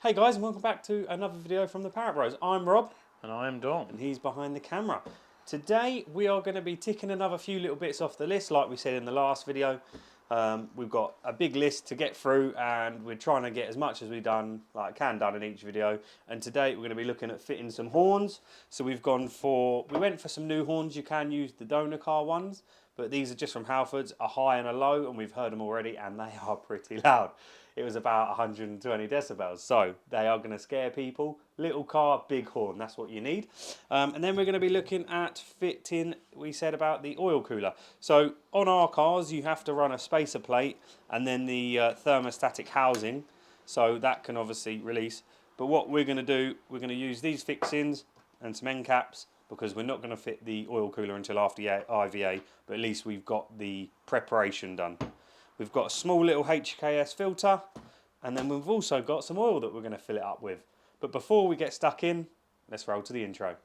Hey guys, and welcome back to another video from the Parrott Bros. I'm Rob. And I'm Dom. And he's behind the camera. Today we are going to be ticking another few little bits off the list, like we said in the last video. We've got a big list to get through, and we're trying to get as much as we done in each video. And today we're going to be looking at fitting some horns. So we went for some new horns. You can use the donor car ones, but these are just from Halfords, a high and a low, and we've heard them already, and they are pretty loud. It was about 120 decibels, so they are going to scare people. Little car, big horn, that's what you need. And then we're going to be looking at fitting, we said about the oil cooler. So on our cars, you have to run a spacer plate and then the thermostatic housing, so that can obviously release. But what we're going to do, we're going to use these fixings and some end caps, because we're not going to fit the oil cooler until after IVA, but at least we've got the preparation done. We've got a small little HKS filter, and then we've also got some oil that we're going to fill it up with. But before we get stuck in, let's roll to the intro.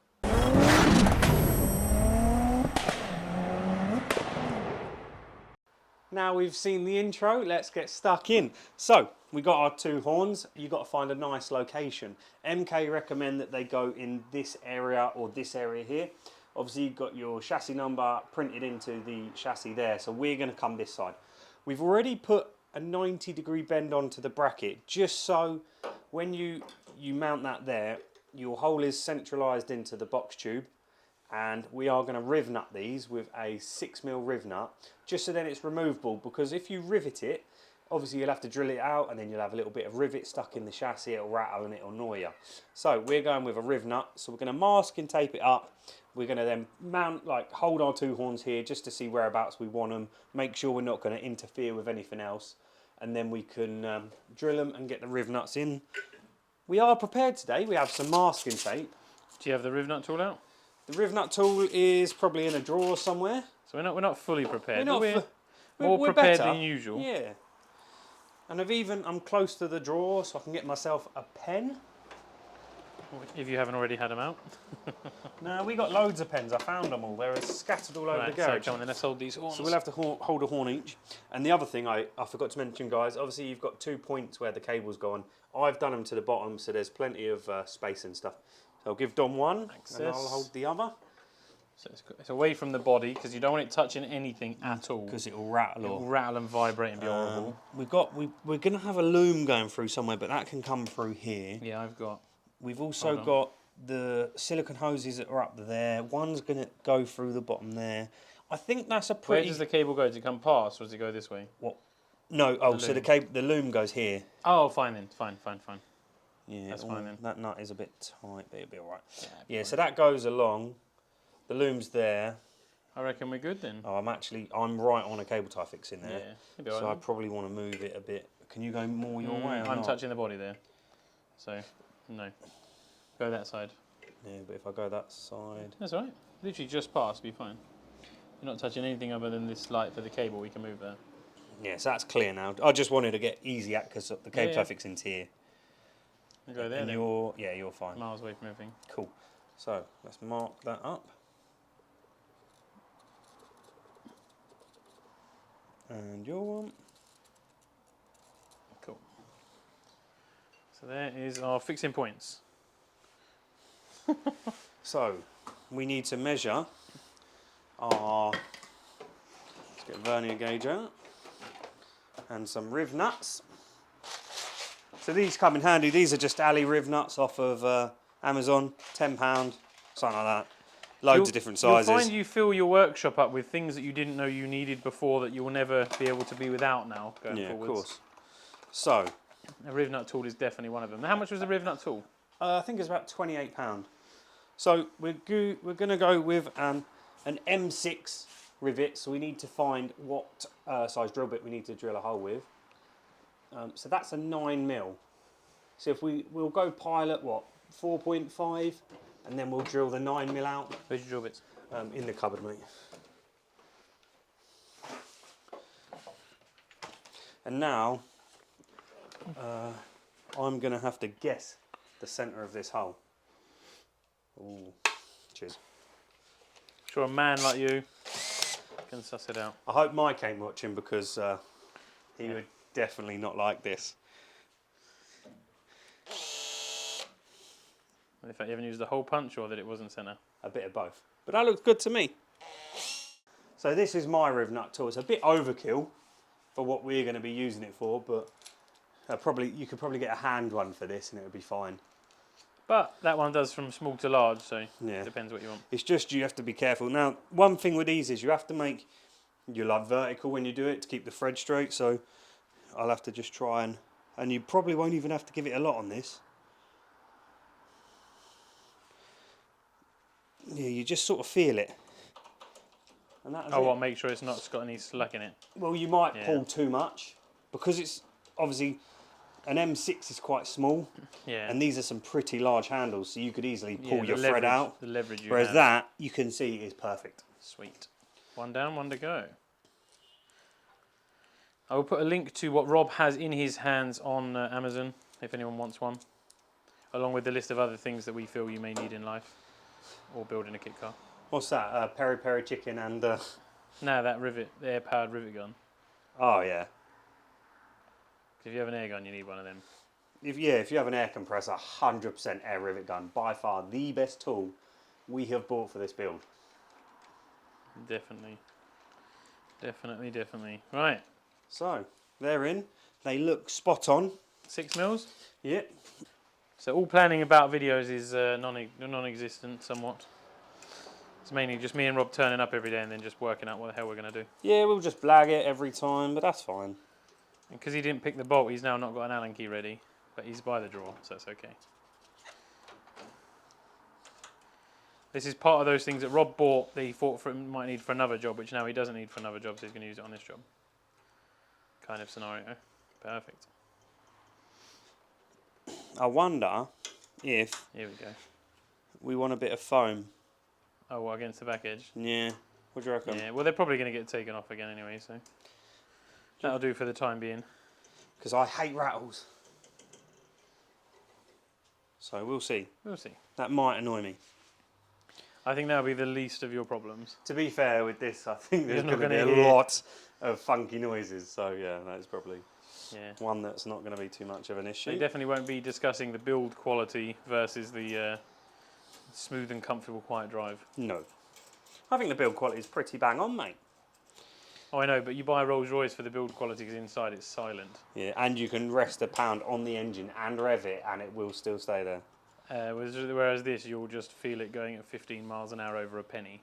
Now we've seen the intro, let's get stuck in. So, we got our two horns. You've got to find a nice location. MK recommend that they go in this area or this area here. Obviously you've got your chassis number printed into the chassis there, so we're going to come this side. We've already put a 90-degree bend onto the bracket, just so when you mount that there, your hole is centralised into the box tube, and we are going to Rivnut these with a 6mm Rivnut, just so then it's removable, because if you rivet it, obviously you'll have to drill it out, and then you'll have a little bit of rivet stuck in the chassis, it'll rattle and it'll annoy you. So we're going with a Rivnut, so we're going to mask and tape it up. We're going to then hold our two horns here just to see whereabouts we want them, make sure we're not going to interfere with anything else, and then we can drill them and get the Rivnuts in. We are prepared today, we have some masking tape. Do you have the Rivnut tool out? The Rivnut tool is probably in a drawer somewhere. So we're not fully prepared, we're more we're prepared better than usual. Yeah. And I'm close to the drawer, so I can get myself a pen. If you haven't already had them out. No, we got loads of pens. I found them all. They're scattered all over the garage. So come on then, let's hold these horns. So we'll have to hold a horn each. And the other thing I forgot to mention, guys, obviously you've got 2 points where the cable's gone. I've done them to the bottom, so there's plenty of space and stuff. So I'll give Dom one, and I'll hold the other. So it's away from the body, because you don't want it touching anything at all. Because it'll rattle. It'll rattle and vibrate and be horrible. We're going to have a loom going through somewhere, but that can come through here. Yeah, I've got. We've also got the silicone hoses that are up there. One's going to go through the bottom there. I think that's a pretty... Where does the cable go? Does it come past, or does it go this way? What? No, so the loom goes here. Oh, fine then. Fine. Yeah, that's fine then. That nut is a bit tight, but it'll be all right. Yeah, so that goes along. The loom's there. I reckon we're good then. Oh, I'm right on a cable tie fixing there. Yeah, so I probably want to move it a bit. Can you go more your way? I'm touching the body there. So, no. Go that side. Yeah, but if I go that side... That's all right. Literally just past, be fine. You're not touching anything other than this light for the cable, we can move that. Yeah, so that's clear now. I just wanted to get easy at, because the cable tie fixing's here. You go there and then. you're fine. Miles away from everything. Cool. So, let's mark that up. And your one. Cool. So there is our fixing points. So, we need to measure our, let's get a vernier gauge out, and some Rivnuts. So these come in handy. These are just alley Rivnuts off of Amazon, £10, something like that. Loads of different sizes. You'll find you fill your workshop up with things that you didn't know you needed before that you'll never be able to be without now going forwards. Of course. So, a Rivnut tool is definitely one of them. Now, how much was the Rivnut tool? I think it's about £28. So we're going to go with an M6 rivet. So we need to find what size drill bit we need to drill a hole with. So that's a 9mm. So if we'll go pilot 4.5. And then we'll drill the 9mm out. Where's your drill bits? In the cupboard, mate. And now, I'm going to have to guess the centre of this hole. Ooh, cheers. Sure, a man like you can suss it out. I hope Mike ain't watching, because he would definitely not like this. In fact, you haven't used the hole punch or that it wasn't centre? A bit of both. But that looks good to me. So this is my Rivnut tool. It's a bit overkill for what we're going to be using it for, but you could probably get a hand one for this and it would be fine. But that one does from small to large, so yeah. It depends what you want. It's just you have to be careful. Now, one thing with these is you have to make your vertical when you do it to keep the thread straight, so I'll have to just try and you probably won't even have to give it a lot on this. Yeah, you just sort of feel it. And that is it. Well, make sure it's not got any slack in it. Well, you might pull too much because it's obviously an M6 is quite small, and these are some pretty large handles, so you could easily pull your thread out. The leverage you whereas have. that you can see is perfect. Sweet. One down, one to go. I will put a link to what Rob has in his hands on Amazon if anyone wants one, along with the list of other things that we feel you may need in life or building a kit car. What's that? Peri peri chicken and... No, that rivet, the air-powered rivet gun. Oh, yeah. If you have an air gun, you need one of them. If you have an air compressor, 100% air rivet gun. By far the best tool we have bought for this build. Definitely. Definitely, definitely. Right. So, they're in. They look spot on. 6 mils? Yep. So all planning about videos is non-existent somewhat. It's mainly just me and Rob turning up every day and then just working out what the hell we're going to do. Yeah, we'll just blag it every time, but that's fine. And because he didn't pick the bolt, he's now not got an Allen key ready, but he's by the drawer, so it's okay. This is part of those things that Rob bought that he thought might need for another job, which now he doesn't need for another job, so he's going to use it on this job. Kind of scenario. Perfect. I wonder if Here we go. we want a bit of foam. Oh, what, against the back edge? Yeah. What do you reckon? Yeah, well, they're probably going to get taken off again anyway, so that'll do for the time being. Because I hate rattles. So we'll see. We'll see. That might annoy me. I think that'll be the least of your problems. To be fair with this, I think there's going to be a lot of funky noises. So yeah, that's probably one that's not going to be too much of an issue. They definitely won't be discussing the build quality versus the smooth and comfortable quiet drive. No. I think the build quality is pretty bang on, mate. Oh, I know, but you buy a Rolls Royce for the build quality because inside it's silent. Yeah, and you can rest a pound on the engine and rev it and it will still stay there. Whereas this, you'll just feel it going at 15 miles an hour over a penny.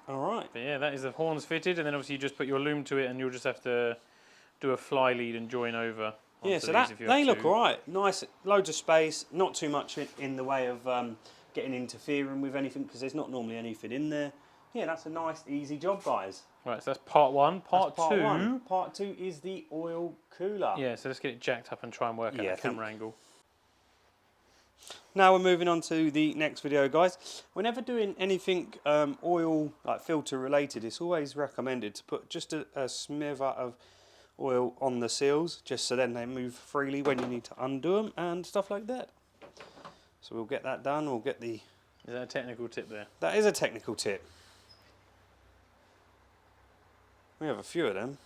Alright. But yeah, that is the horns fitted, and then obviously you just put your loom to it and you'll just have to do a fly lead and join over. Yeah, so they look alright. Nice, loads of space, not too much in the way of getting interfering with anything because there's not normally anything in there. Yeah, that's a nice, easy job, guys. Right, so that's part one. Part two. One. Part two is the oil cooler. Yeah, so let's get it jacked up and try and work out the camera angle. Now we're moving on to the next video, guys. Whenever doing anything oil, like filter related, it's always recommended to put just a smither of oil on the seals, just so then they move freely when you need to undo them and stuff like that. So we'll get that done. We'll get the... Is that a technical tip there? That is a technical tip. We have a few of them.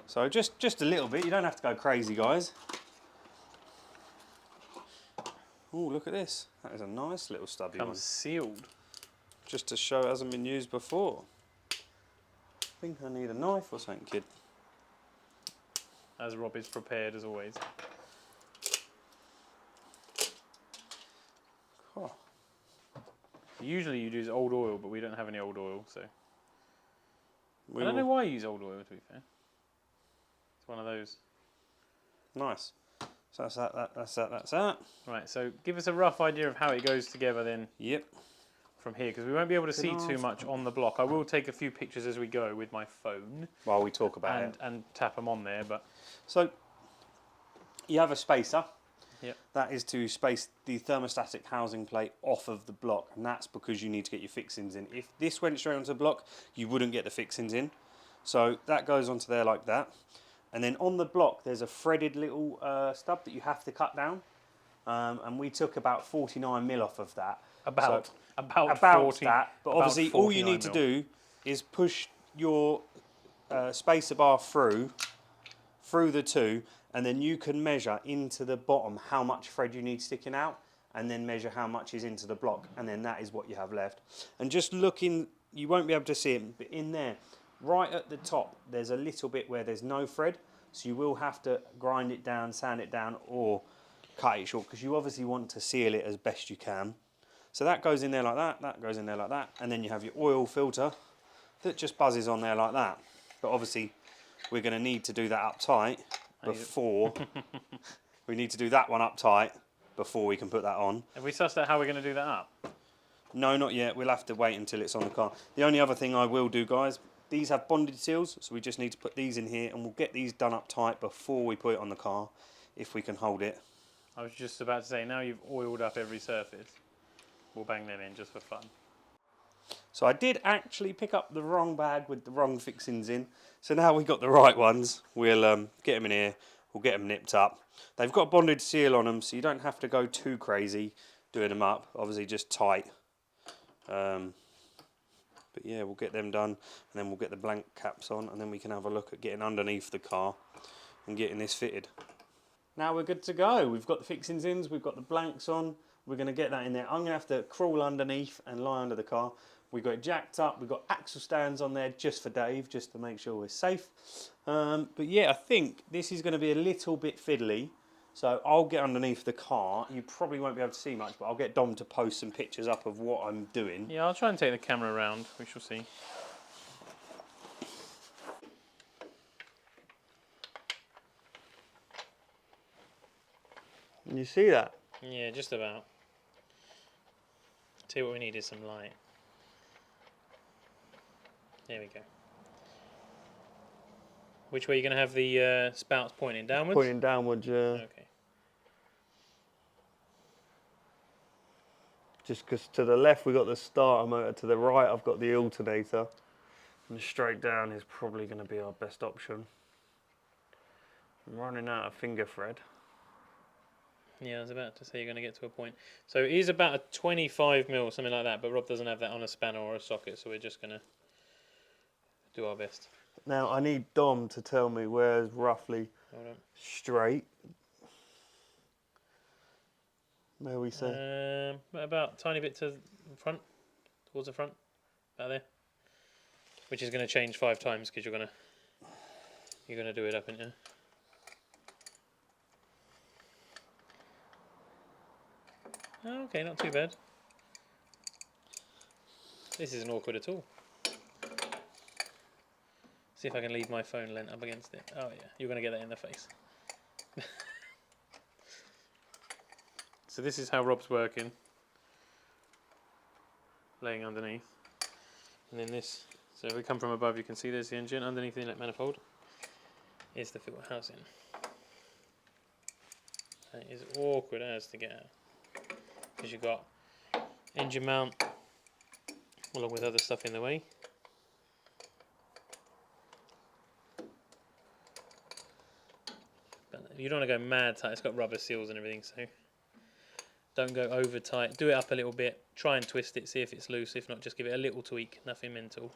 So just a little bit. You don't have to go crazy, guys. Oh, look at this. That is a nice little stubby one. Comes sealed. Just to show it hasn't been used before. I think I need a knife or something, kid. As Rob is prepared, as always. Oh. Usually you use old oil, but we don't have any old oil, so... I don't know why you use old oil, to be fair. It's one of those. Nice. So that's that. Right, so give us a rough idea of how it goes together then. Yep. From here, because we won't be able to see too much on the block. I will take a few pictures as we go with my phone. While we talk about it. And tap them on there, but... So, you have a spacer. Yep. That is to space the thermostatic housing plate off of the block, and that's because you need to get your fixings in. If this went straight onto the block, you wouldn't get the fixings in. So that goes onto there like that. And then on the block, there's a threaded little stub that you have to cut down. And we took about 49mm off of that. About 40, that. But obviously, all you need to do is push your spacer bar through the two, and then you can measure into the bottom how much thread you need sticking out, and then measure how much is into the block, and then that is what you have left. And just looking, you won't be able to see it, but in there, right at the top, there's a little bit where there's no thread, so you will have to grind it down, sand it down, or cut it short, because you obviously want to seal it as best you can. So that goes in there like that, that goes in there like that, and then you have your oil filter that just buzzes on there like that. But obviously we're going to need to do that up tight before we need to do that one up tight before we can put that on. Have we sussed out how we're going to do that up? No, not yet. We'll have to wait until it's on the car. The only other thing I will do, guys, these have bonded seals, so we just need to put these in here, and we'll get these done up tight before we put it on the car, if we can hold it. I was just about to say, now you've oiled up every surface, we'll bang them in just for fun. So I did actually pick up the wrong bag with the wrong fixings in. So now we've got the right ones. We'll get them in here. We'll get them nipped up. They've got bonded seal on them, so you don't have to go too crazy doing them up. Obviously just tight. But yeah, we'll get them done, and then we'll get the blank caps on, and then we can have a look at getting underneath the car and getting this fitted. Now we're good to go. We've got the fixings in, we've got the blanks on. We're going to get that in there. I'm going to have to crawl underneath and lie under the car. We've got it jacked up. We've got axle stands on there just for Dave, just to make sure we're safe. But yeah, I think this is going to be a little bit fiddly. So I'll get underneath the car. You probably won't be able to see much, but I'll get Dom to post some pictures up of what I'm doing. Yeah, I'll try and take the camera around. We shall see. Can you see that? Yeah, just about. Tell you what we need is some light. There we go. Which way are you going to have the spouts pointing? Downwards? Pointing downwards, yeah. Okay. Just because to the left we've got the starter motor, to the right I've got the alternator. And straight down is probably going to be our best option. I'm running out of finger thread. Yeah, I was about to say you're going to get to a point. So it is about a 25mm, something like that, but Rob doesn't have that on a spanner or a socket, so we're just going to do our best. Now I need Dom to tell me where's roughly straight. Where we say? About a tiny bit to the front, towards the front, about there. Which is going to change 5 times because you're going to do it up, aren't you? Oh, okay, not too bad. This isn't awkward at all. See if I can leave my phone lent up against it. Oh yeah, you're going to get that in the face. So this is how Rob's working. Laying underneath. And then this, so if we come from above you can see there's the engine. Underneath the inlet manifold is the filter housing. And it is awkward as to get out. Because you've got engine mount along with other stuff in the way. But you don't want to go mad tight, it's got rubber seals and everything, so don't go over tight. Do it up a little bit, try and twist it, see if it's loose. If not, just give it a little tweak, nothing mental.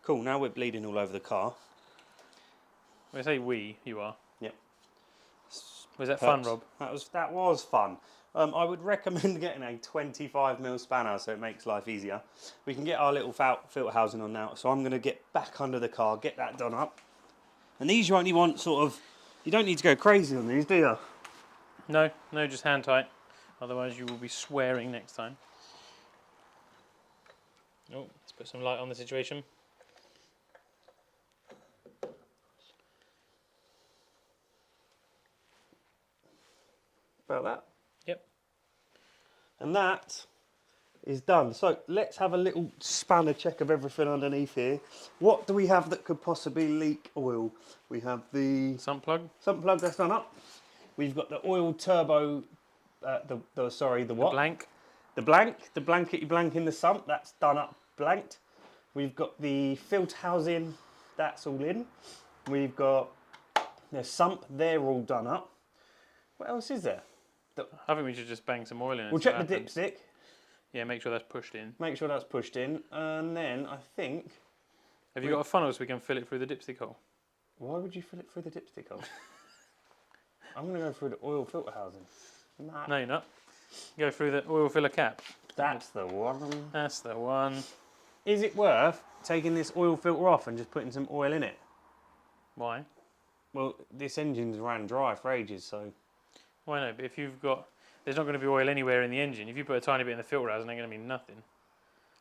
Cool, now we're bleeding all over the car. When I say we, you are. Yep. Was that fun, Rob? That was fun. I would recommend getting a 25mm spanner so it makes life easier. We can get our little filter housing on now, so I'm going to get back under the car, get that done up. And these you only want sort of, you don't need to go crazy on these, do you? No, just hand tight. Otherwise you will be swearing next time. Oh, let's put some light on the situation. About that? Yep. And that is done. So let's have a little spanner check of everything underneath here. What do we have that could possibly leak oil? We have the sump plug that's done up. We've got the oil turbo, the what? Blank. The blankety blank in the sump, that's done up, blanked. We've got the filter housing, that's all in. We've got the sump, they're all done up. What else is there? I think we should just bang some oil in it. We'll check the dipstick. Yeah, make sure that's pushed in. Make sure that's pushed in, and then I think... Have you got a funnel so we can fill it through the dipstick hole? Why would you fill it through the dipstick hole? I'm going to go through the oil filter housing. Nah. No, you're not. Go through the oil filler cap. That's the one. That's the one. Is it worth taking this oil filter off and just putting some oil in it? Why? Well, this engine's ran dry for ages, so... Why not? But if you've got... There's not going to be oil anywhere in the engine. If you put a tiny bit in the filter housing, there's going to be nothing.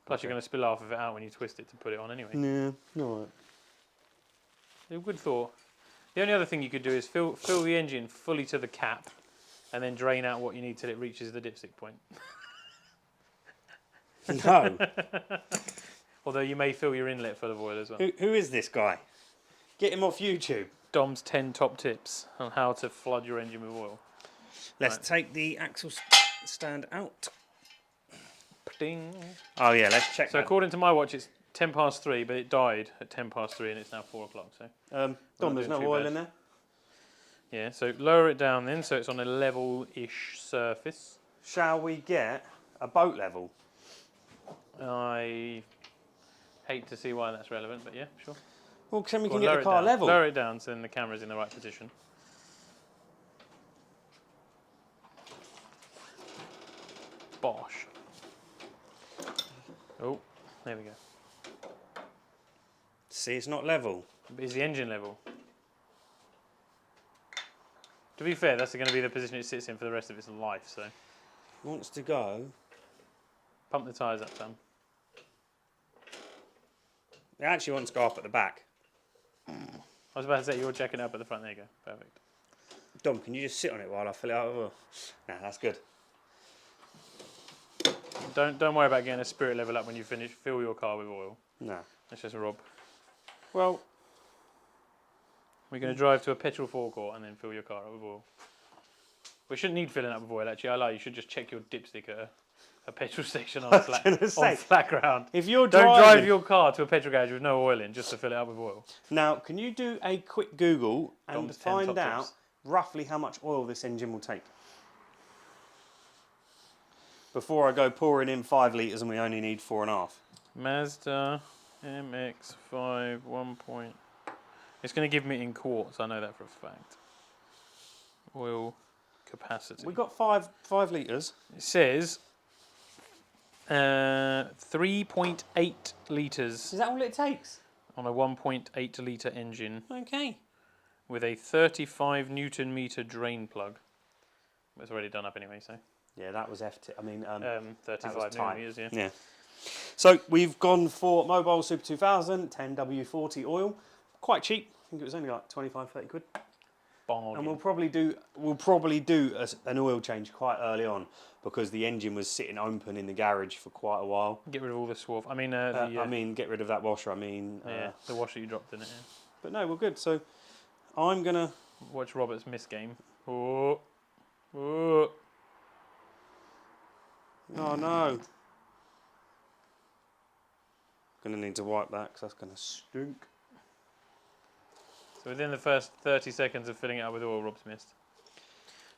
Plus, you're going to spill half of it out when you twist it to put it on anyway. Yeah, alright. A good thought. The only other thing you could do is fill the engine fully to the cap and then drain out what you need till it reaches the dipstick point. No. Although you may fill your inlet full of oil as well. Who is this guy? Get him off YouTube. Dom's 10 top tips on how to flood your engine with oil. Let's take the axle stand out. Ding. Oh yeah, let's check So that. according to my watch, it's 10 past 3, but it died at 10 past 3 and it's now 4 o'clock. So Dom, there's no oil in there? yeah, so lower it down then so it's on a level-ish surface. Shall we get a boat level? I hate to see why that's relevant, but yeah, sure. Well, then we Go can on, get the car down. level. Lower it down so then the camera's in the right position. Bosh. Oh, there we go. See, it's not level. Is the engine level? To be fair, that's going to be the position it sits in for the rest of its life, so... Wants to go. Pump the tyres up, Sam. It actually wants to go up at the back. I was about to say, you're checking it up at the front. There you go. Perfect. Dom, can you just sit on it while I fill it out with oil? Nah, that's good. Don't worry about getting a spirit level up when you finish. Fill your car with oil. No. That's just Rob. Well, We're going to drive to a petrol forecourt and then fill your car up with oil. We shouldn't need filling up with oil, actually. I lie. You should just check your dipstick at a petrol station on flat ground. if you're Don't driving... drive your car to a petrol garage with no oil in just to fill it up with oil. Now, can you do a quick Google and Dom's 10 find top out tips. roughly how much oil this engine will take? Before I go pouring in 5 litres and we only need 4.5. Mazda MX-5 1 point. It's going to give me in quarts, I know that for a fact. Oil capacity. We got 5 litres. It says 3.8 litres Is that all it takes? on a 1.8 litre engine Okay. with a 35 Newton metre drain plug. It's already done up anyway, so. Yeah, that was FT. I mean, 35 tight. millimetres, yeah. Yeah. So we've gone for Mobile Super 2000, 10W40 oil. Quite cheap. I think it was only like 25-30 quid. Bargain. And we'll probably do an oil change quite early on because the engine was sitting open in the garage for quite a while. Get rid of all the swarf. I mean, I mean, get rid of that washer. yeah, the washer you dropped in it. Yeah. But no, we're good. So I'm gonna Watch Robert's miss game. Oh, oh. Oh no. Gonna need to wipe that because that's gonna stink. So within the first 30 seconds of filling it up with oil, Rob's missed.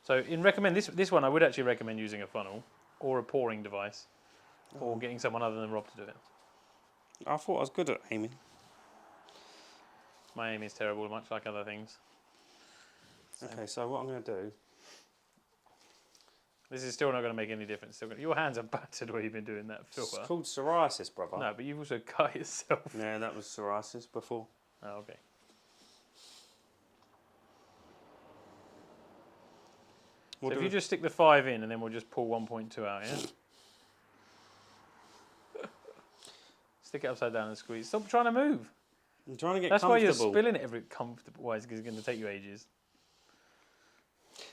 So recommend this one, I would actually recommend using a funnel or a pouring device, or getting someone other than Rob to do it. I thought I was good at aiming. My aim is terrible, much like other things. Okay, so what I'm gonna do. This is still not going to make any difference. Your hands are battered where you've been doing that filter. It's called psoriasis, brother. No, but you've also cut yourself. Yeah, that was psoriasis before. Oh, okay. So if you just stick the 5 in and then we'll just pull 1.2 out, yeah? Stick it upside down and squeeze. Stop trying to move. I'm trying to get That's comfortable. why you're spilling it every comfortable-wise, because it's going to take you ages.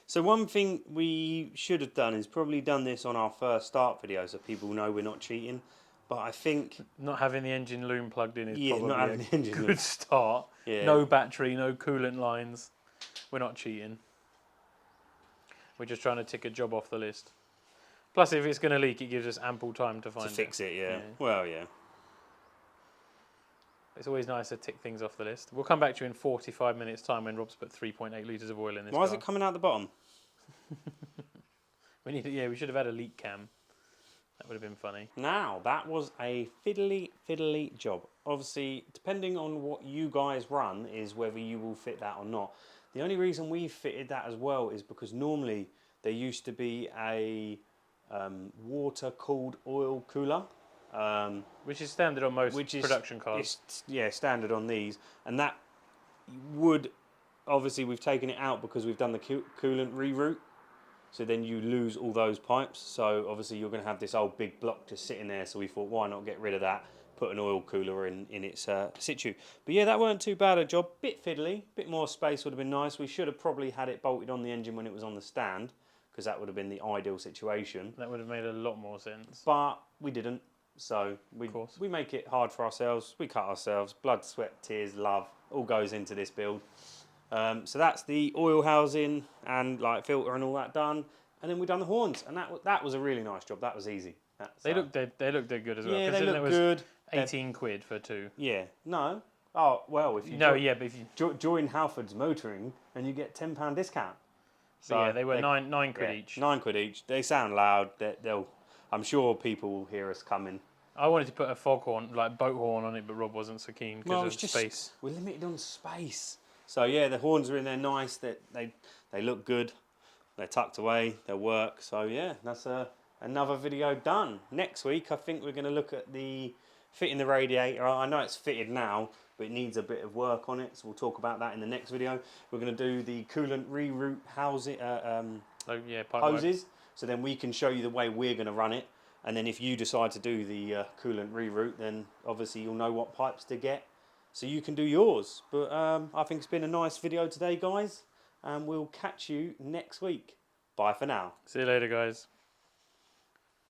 So one thing we should have done is probably done this on our first start video so people know we're not cheating. But I think... Not having the engine loom plugged in is not probably having the a engine good loom. start. Yeah. No battery, no coolant lines. We're not cheating. We're just trying to tick a job off the list. Plus, if it's going to leak, it gives us ample time to find To fix it, yeah. Well, yeah. It's always nice to tick things off the list. We'll come back to you in 45 minutes' time when Rob's put 3.8 litres of oil in this Why is car. it coming out the bottom? We should have had a leak cam. That would have been funny. Now, that was a fiddly job. Obviously, depending on what you guys run is whether you will fit that or not. The only reason we fitted that as well is because normally there used to be a water-cooled oil cooler. Which is standard on most production cars. Yeah, standard on these. And that would, obviously we've taken it out because we've done the coolant reroute. So then you lose all those pipes. So obviously you're going to have this old big block just sitting there. So we thought, why not get rid of that? Put an oil cooler in its situ. But yeah, that weren't too bad a job. Bit fiddly, bit more space would have been nice. We should have probably had it bolted on the engine when it was on the stand, because that would have been the ideal situation. That would have made a lot more sense. But we didn't. So we make it hard for ourselves. We cut ourselves. Blood, sweat, tears, love, all goes into this build. So that's the oil housing and like filter and all that done, and then we done the horns, and that was a really nice job. That was easy. They looked dead good as well. Yeah, they look good. 18 quid for 2. Yeah, no. Oh well, if you but if you join Halford's Motoring, and you get £10 discount. So yeah, they were nine quid each. 9 quid each. They sound loud. I'm sure people will hear us coming. I wanted to put a foghorn, like boat horn, on it, but Rob wasn't so keen because of space. We're limited on space. So yeah, the horns are in there nice. They look good. They're tucked away. They work. So yeah, that's another video done. Next week, I think we're going to look at fitting the radiator. I know it's fitted now, but it needs a bit of work on it. So we'll talk about that in the next video. We're going to do the coolant reroute housing hoses. So then we can show you the way we're going to run it. And then if you decide to do the coolant reroute, then obviously you'll know what pipes to get, so you can do yours. But I think it's been a nice video today, guys, and we'll catch you next week. Bye for now. See you later, guys.